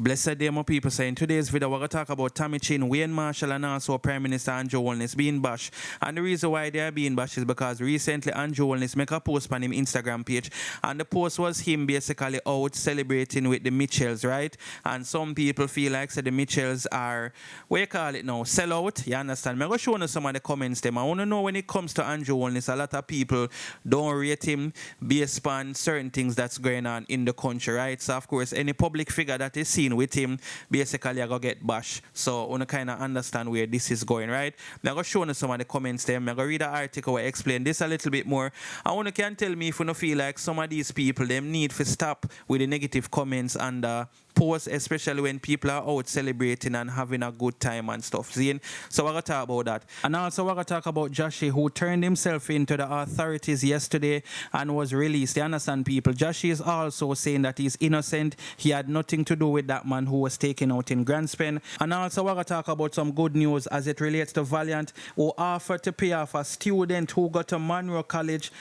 Blessed day, my people. So in today's video, we're going to talk about Tami Chin, Wayne Marshall, and also Prime Minister Andrew Holness being bashed. And the reason why they are being bashed is because recently Andrew Holness make a post on his Instagram page, and the post was him basically out celebrating with the Mitchells, right? And some people feel like the Mitchells are, what you call it now, sell out. You understand? I'm going to show you some of the comments them. I want to know when it comes to Andrew Holness, a lot of people don't rate him based on certain things that's going on in the country, right? So of course, any public figure that is seen with him, basically I go get bashed. So I want to kind of understand where this is going, right? I'm going to show you some of the comments there. I'm going to read the article where I explain this a little bit more. I want to can tell me if you don't feel like some of these people, them need to stop with the negative comments and posts, especially when people are out celebrating and having a good time and stuff. See? So we're going to talk about that. And also we're going to talk about Jahshii, who turned himself into the authorities yesterday and was released. You understand, people? Jahshii is also saying that he's innocent. He had nothing to do with that man who was taken out in Grandspen. And also we're going to talk about some good news as it relates to Valiant, who offered to pay off a student who got a Monroe College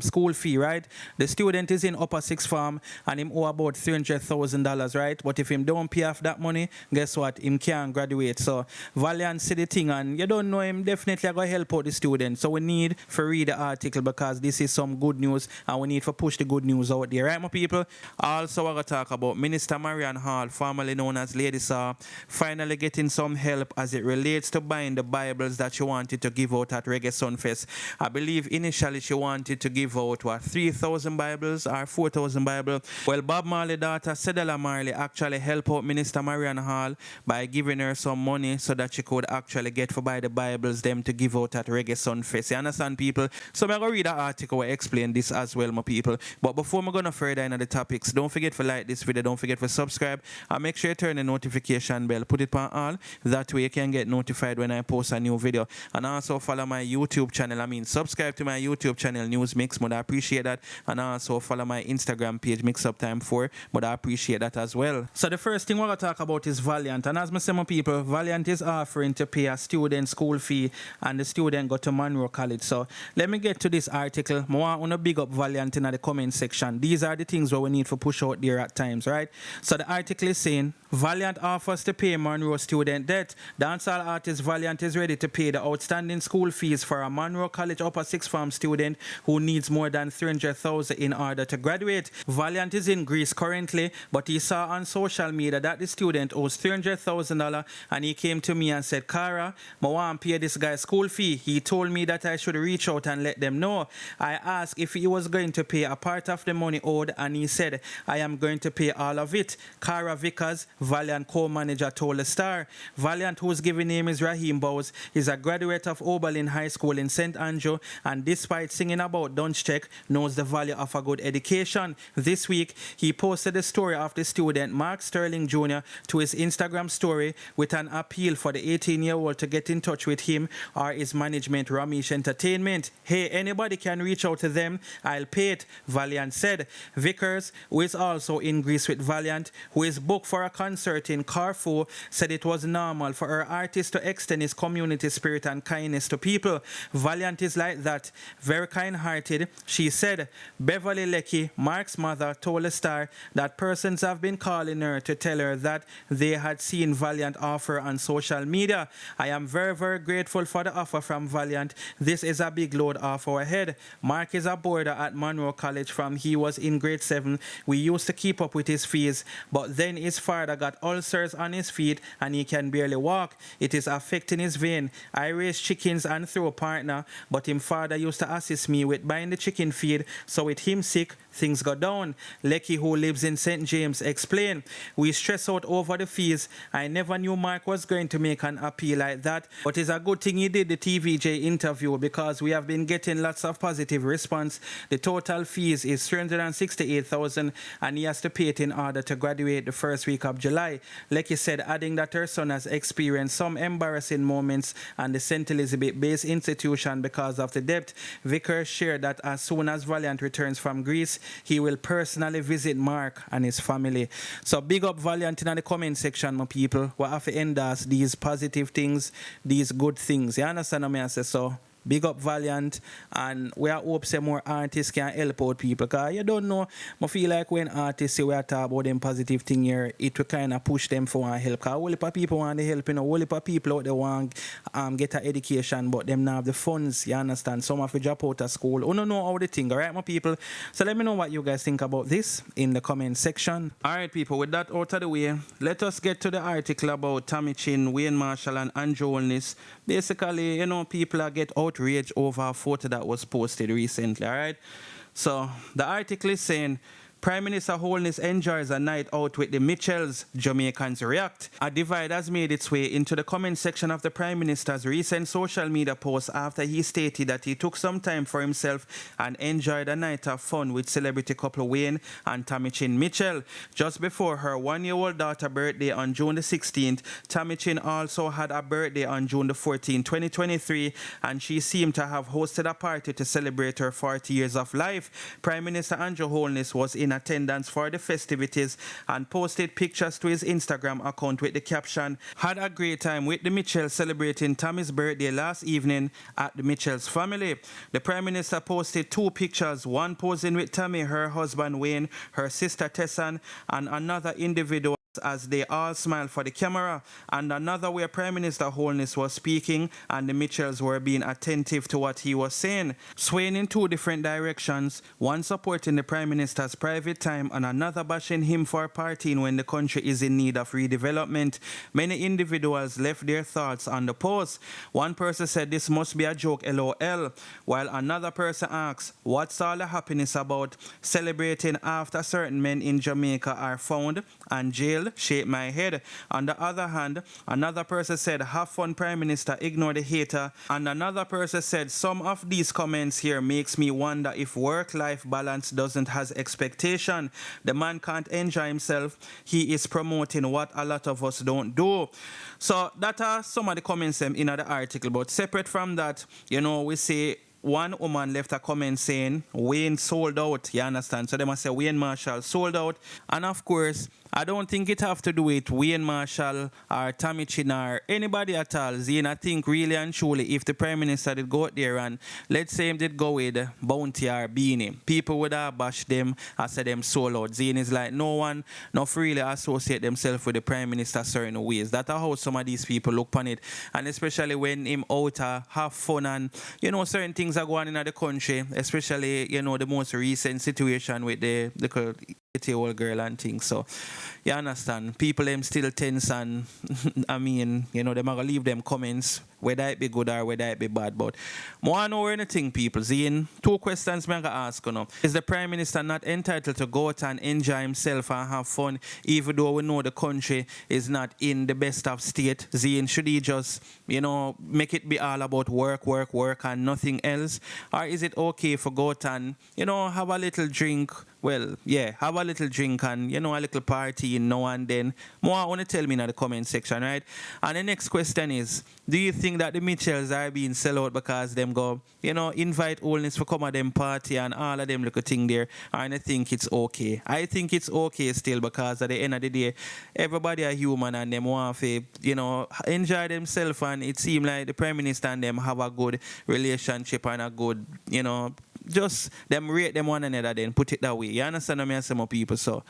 school fee, right? The student is in upper sixth form and him owe about $300,000, right? But if him don't pay off that money, guess what? Him can't graduate. So Valiant see the thing and you don't know him, definitely going to help out the student. So we need to read the article because this is some good news and we need to push the good news out there, right, my people? Also, we're going to talk about Minister Marion Hall, formerly known as Lady Saw, finally getting some help as it relates to buying the Bibles that she wanted to give out at Reggae Sunfest. I believe initially she wanted to give out, 3,000 Bibles or 4,000 Bibles. Well, Bob Marley's daughter, Cedella Marley, actually helped out Minister Marion Hall by giving her some money so that she could actually get to buy the Bibles them to give out at Reggae Sunfest. You understand, people? So I'm going to read an article where I explain this as well, my people. But before I'm going to further into the topics, don't forget to like this video, don't forget to subscribe, and make sure you turn the notification bell, put it on all, that way you can get notified when I post a new video. And also follow my YouTube channel, subscribe to my YouTube channel, News Mix, but I appreciate that. And also follow my Instagram page, Mix Up Time 4, but I appreciate that as well. So the first thing we're going to talk about is Valiant. And as I say, my people, Valiant is offering to pay a student school fee and the student go to Monroe College. So let me get to this article. I want to big up Valiant in the comment section. These are the things where we need to push out there at times, right? So the article is saying, Valiant offers to pay Monroe student debt. Dancehall artist Valiant is ready to pay the outstanding school fees for a Monroe College upper sixth form student who needs more than $300,000 in order to graduate. Valiant is in Greece currently, but he saw on social media that the student owes $300,000 and he came to me and said, Cara, I want to pay this guy's school fee. He told me that I should reach out and let them know. I asked if he was going to pay a part of the money owed and he said, I am going to pay all of it. Cara Vickers, Valiant co-manager, told the Star. Valiant, whose given name is Raheem Bowes, is a graduate of Oberlin High School in St. Andrew and despite singing about Dunchcheck, knows the value of a good education. This week, he posted the story of the student Mark Sterling Jr. to his Instagram story with an appeal for the 18-year-old to get in touch with him or his management, Ramesh Entertainment. Hey, anybody can reach out to them. I'll pay it, Valiant said. Vickers, who is also in Greece with Valiant, who is booked for a concert in Corfu, said it was normal for her artist to extend his community spirit and kindness to people. Valiant is like that, very kind-hearted. She said, Beverly Leckie, Mark's mother, told the Star that persons have been calling her to tell her that they had seen Valiant offer on social media. I am very, very grateful for the offer from Valiant. This is a big load off our head. Mark is a boarder at Monroe College from he was in grade 7. We used to keep up with his fees, but then his father got ulcers on his feet and he can barely walk. It is affecting his vein. I raise chickens and throw a partner, but him father used to assist me with buying the chicken feed, so with him sick, things go down. Leckie, who lives in St. James, explained, we stress out over the fees. I never knew Mark was going to make an appeal like that, but it's a good thing he did the TVJ interview because we have been getting lots of positive response. The total fees is $368,000 and he has to pay it in order to graduate the first week of July. Leckie said, adding that her son has experienced some embarrassing moments and the St. Elizabeth-based institution because of the debt. Vickers shared that as soon as Valiant returns from Greece, he will personally visit Mark and his family. So big up Valiant in the comment section, my people. We have to endorse these positive things, these good things. You understand what I say? So big up Valiant, and we are hope say more artists can help out people. Because you don't know, I feel like when artists say we are talking about them positive thing here, it will kind of push them for one help. Because all the people want the help, all the people out there want get an education, but them not have the funds, you understand? Some have to drop out of school. You don't know how the thing, alright, my people? So let me know what you guys think about this in the comment section. Alright, people, with that out of the way, let us get to the article about Tami Chin, Wayne Marshall, and Holness. Basically, people are get outraged over a photo that was posted recently, alright? So the article is saying, Prime Minister Holness enjoys a night out with the Mitchells. Jamaicans react. A divide has made its way into the comment section of the Prime Minister's recent social media post after he stated that he took some time for himself and enjoyed a night of fun with celebrity couple Wayne and Tami Chin Mitchell. Just before her 1-year-old daughter's birthday on June the 16th, Tami Chin also had a birthday on June the 14th, 2023, and she seemed to have hosted a party to celebrate her 40 years of life. Prime Minister Holness was in attendance for the festivities and posted pictures to his Instagram account with the caption, "Had a great time with the Mitchells celebrating Tammy's birthday last evening at the Mitchells family." The Prime Minister posted 2 pictures, one posing with Tami, her husband Wayne, her sister Tessan, and another individual as they all smiled for the camera, and another where Prime Minister Holness was speaking and the Mitchells were being attentive to what he was saying, swaying in 2 different directions, one supporting the Prime Minister's private time and another bashing him for partying when the country is in need of redevelopment. Many individuals left their thoughts on the post. One person said this must be a joke, LOL, while another person asked, what's all the happiness about? Celebrating after certain men in Jamaica are found and jailed? Shake my head. On the other hand, another person said, have fun, Prime Minister, ignore the hater. And another person said, some of these comments here makes me wonder if work-life balance doesn't has expectation. The man can't enjoy himself. He is promoting what a lot of us don't do. So that are some of the comments in the article. But separate from that, we say one woman left a comment saying Wayne sold out, you understand? So they must say Wayne Marshall sold out. And of course, I don't think it have to do with Wayne Marshall or Tami Chin or anybody at all. Zane, I think really and truly, if the Prime Minister did go out there and let's say him did go with Bounty or Beanie, people would have bashed them and said them sold out. Zane is like no one not really associate themselves with the Prime Minister certain ways. That's how some of these people look upon it. And especially when him out have fun and certain things are going on in the country, especially the most recent situation with the 8-year-old girl and things. So you understand, people them still tense and I mean, them are gonna leave them comments, whether it be good or whether it be bad. But more know anything, people. Seeing 2 questions I'm gonna ask Is the Prime Minister not entitled to go out and enjoy himself and have fun, even though we know the country is not in the best of state? Seeing should he just, make it be all about work and nothing else? Or is it okay for go out and, have a little drink? Well, yeah, have a little drink and, a little party now and then. More want to tell me in the comment section, right? And the next question is, do you think that the Mitchells are being sell out because them go, invite Holness for come at them party and all of them little thing there? And I think it's okay. I think it's okay still because at the end of the day, everybody are human and them want to, enjoy themselves, and it seems like the Prime Minister and them have a good relationship and a good, just them rate them one another, then put it that way. You understand what I say, more people? So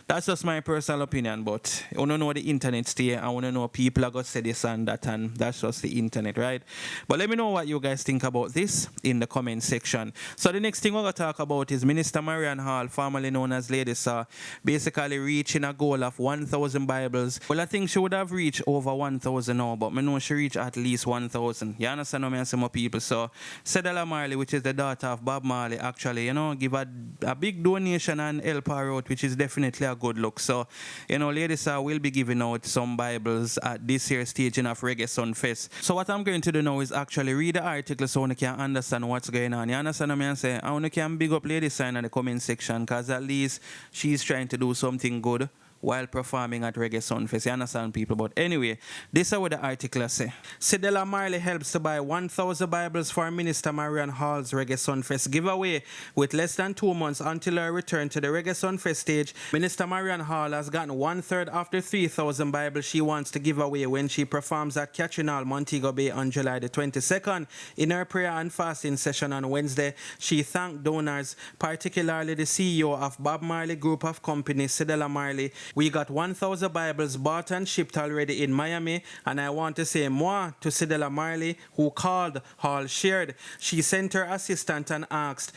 that's just my personal opinion, but I want to know the internet stay. I want to know people are going to say this and that, and that's just the internet, right? But let me know what you guys think about this in the comment section. So the next thing we're going to talk about is Minister Marion Hall, formerly known as Lady Saw, basically reaching a goal of 1,000 Bibles. Well, I think she would have reached over 1,000 now, but I know she reached at least 1,000. You understand what I say, more people? So Cedella Marley, which is the daughter of Bob Marley, actually, give a big donation and help her out, which is definitely a good look. So, ladies, I will be giving out some Bibles at this year's staging of Reggae Sun Fest. So what I'm going to do now is actually read the article so you can understand what's going on. You understand what I'm saying? I want to can big up Lady Sign in the comment section, because at least she's trying to do something good while performing at Reggae Sunfest. You understand, people? But anyway, this is what the article say. Cedella Marley helps to buy 1,000 Bibles for Minister Marion Hall's Reggae Sunfest giveaway. With less than 2 months until her return to the Reggae Sunfest stage, Minister Marion Hall has gotten 1/3 of the 3,000 Bibles she wants to give away when she performs at Catherine Hall, Montego Bay on July the 22nd. In her prayer and fasting session on Wednesday, she thanked donors, particularly the CEO of Bob Marley Group of Companies, Cedella Marley. We got 1,000 Bibles bought and shipped already in Miami, and I want to say more to Cedella Marley, who called, Hall shared. She sent her assistant and asked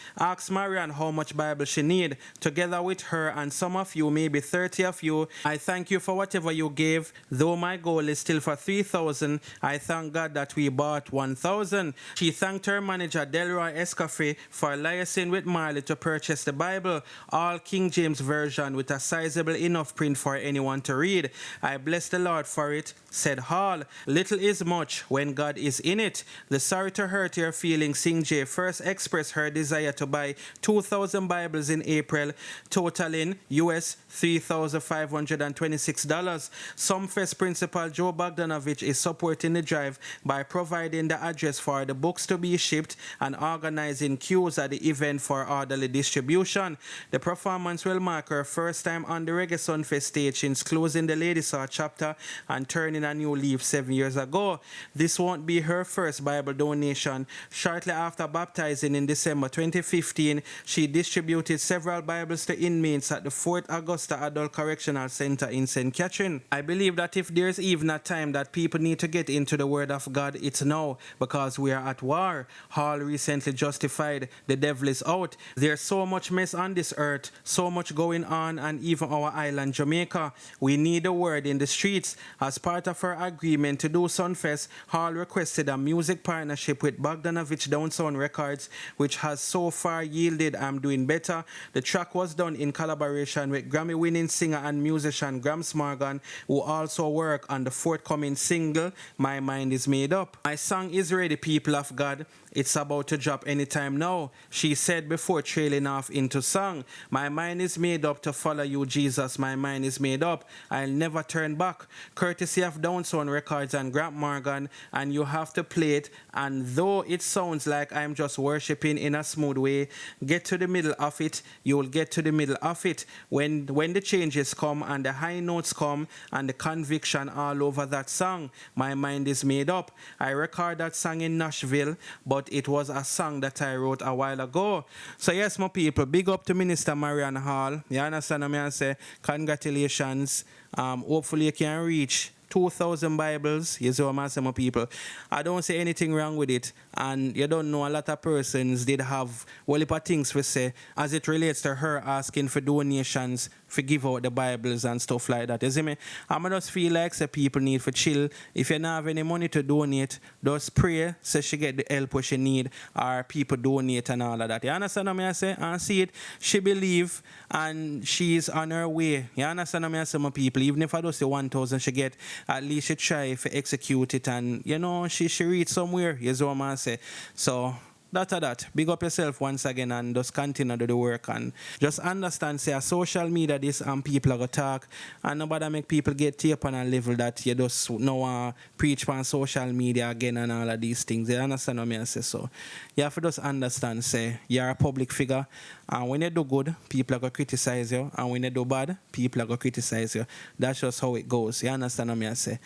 Marion how much Bible she need. Together with her and some of you, maybe 30 of you, I thank you for whatever you gave. Though my goal is still for 3,000, I thank God that we bought 1,000. She thanked her manager, Delroy Escoffier, for liaising with Marley to purchase the Bible, all King James Version with a sizable enough print for anyone to read. I bless the Lord for it, said Hall. Little is much when God is in it. The Sorry to Hurt Your Feelings Sing J first expressed her desire to buy 2,000 Bibles in April, totaling US $3,526. Sumfest principal Joe Bogdanovich is supporting the drive by providing the address for the books to be shipped and organizing queues at the event for orderly distribution. The performance will mark her first time on the Reggae Sunfest stage since closing the Lady Saw chapter and turning a new leaf 7 years ago. This won't be her first Bible donation. Shortly after baptizing in December 2015, she distributed several Bibles to inmates at the Fort Augusta Adult Correctional Center in St. Catherine. I believe that if there's even a time that people need to get into the Word of God, it's now, because we are at war. Hall recently justified the devil is out. There's so much mess on this earth, so much going on, and even our island, Jamaica. We need a word in the streets. As part of her agreement to do Sunfest, Hall requested a music partnership with Bogdanovich Downsound Records, which has so far yielded I'm Doing Better. The track was done in collaboration with Grammy-winning singer and musician Grams Morgan, who also worked on the forthcoming single, My Mind Is Made Up. My song is ready, people of God. It's about to drop anytime now, she said before trailing off into song. My mind is made up to follow you, Jesus. My mind is made up. I'll never turn back. Courtesy of Downsound Records and Grant Morgan, and you have to play it. And though it sounds like I'm just worshiping in a smooth way, get to the middle of it. You'll get to the middle of it. When the changes come and the high notes come and the conviction all over that song, my mind is made up. I record that song in Nashville, but it was a song that I wrote a while ago. So yes, my people, big up to Minister Marion Hall. You understand what I say? Congratulations. Hopefully you can reach 2,000 Bibles. You see what I'm saying, my people? I don't say anything wrong with it. And you don't know, a lot of persons did have well heap of things to say as it relates to her asking for donations for give out the Bibles and stuff like that. You see me? I just feel like say people need to chill. If you don't have any money to donate, just pray so she get the help what she need, or people donate and all of that. You understand what I say? And see it, she believe and she's on her way. You understand what I say, my people? Even if I don't say 1,000 she get, at least she try to execute it, and you know, she reach somewhere. You see what I say? So that. Big up yourself once again and just continue to do the work and just understand, say, a social media this and people are going to talk and nobody make people get tape on a level that you just know preach on social media again and all of these things. You understand what I say? So you have to just understand, say, you're a public figure, and when you do good, people are going to criticize you, and when you do bad, people are going to criticize you. That's just how it goes. You understand what I say?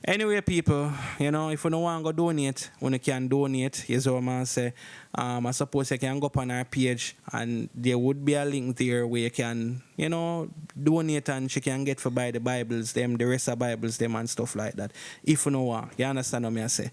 Anyway, people, you know, if you don't want to go donate, when you can donate, here's what I say. I suppose you can go up on our page and there would be a link there where you can, you know, donate and she can get for buy the Bibles, them, the rest of Bibles, them and stuff like that. If you know what, you understand what I say.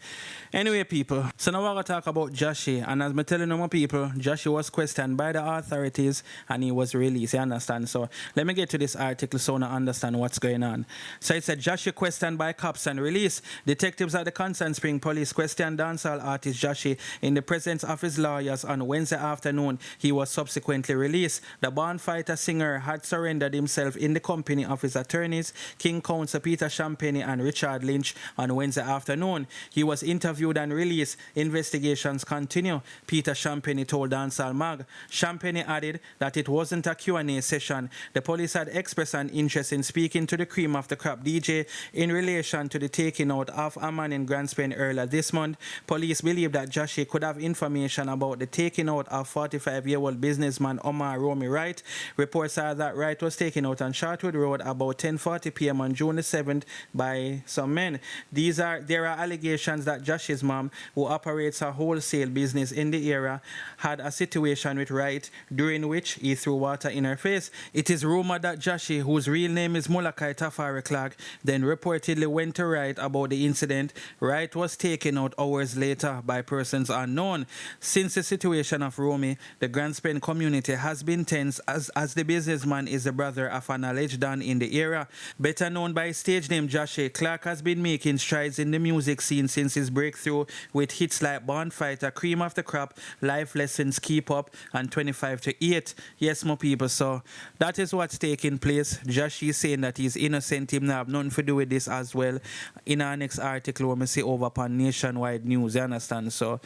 Anyway, people, so now we're going to talk about Jahshii. And as I'm telling you, my people, Jahshii was questioned by the authorities and he was released, you understand? So let me get to this article so I understand what's going on. So it said, Jahshii questioned by cops and released. Detectives at the Constant Spring Police questioned dancehall artist Jahshii in the presence of his lawyers on Wednesday afternoon. He was subsequently released. The born fighter singer had had surrendered himself in the company of his attorneys, King Counsel Peter Champagne and Richard Lynch, on Wednesday afternoon. He was interviewed and released. Investigations continue, Peter Champagne told Dancehall Mag. Champagne added that it wasn't a Q&A session. The police had expressed an interest in speaking to the cream of the crop DJ in relation to the taking out of a man in Grand Spain earlier this month. Police believe that Jahshii could have information about the taking out of 45-year-old businessman Omar Romy Wright. Reports are that Wright was taken out on Shortwood Road about 10:40 p.m. on June the 7th by some men. There are allegations that Jahshii's mom, who operates a wholesale business in the area, had a situation with Wright during which he threw water in her face. It is rumored that Jahshii, whose real name is Mulakai Tafari Clark, then reportedly went to Wright about the incident. Wright was taken out hours later by persons unknown. Since the situation of Romy, the Grand Spain community has been tense as the businessman is the brother of an alleged don in the area. Better known by his stage name Jahshii, Clark has been making strides in the music scene since his breakthrough with hits like Born Fighter, Cream of the Crop, Life Lessons, Keep Up, and 25 to 8. Yes, my people, so that is what's taking place. Jahshii saying that he's innocent, him not have nothing to do with this as well. In our next article, we see over upon Nationwide News, you understand? So,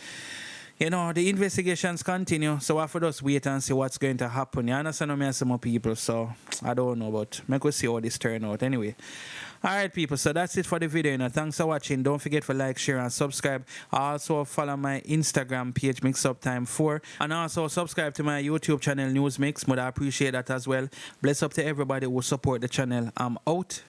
you know, the investigations continue, so I have to just wait and see what's going to happen. You understand me, some people, so I don't know, but I could see how this turn out anyway. Alright people, so that's it for the video. Thanks for watching. Don't forget to like, share and subscribe. Also follow my Instagram page MixUpTime4, and also subscribe to my YouTube channel News Mix. But I appreciate that as well. Bless up to everybody who support the channel. I'm out.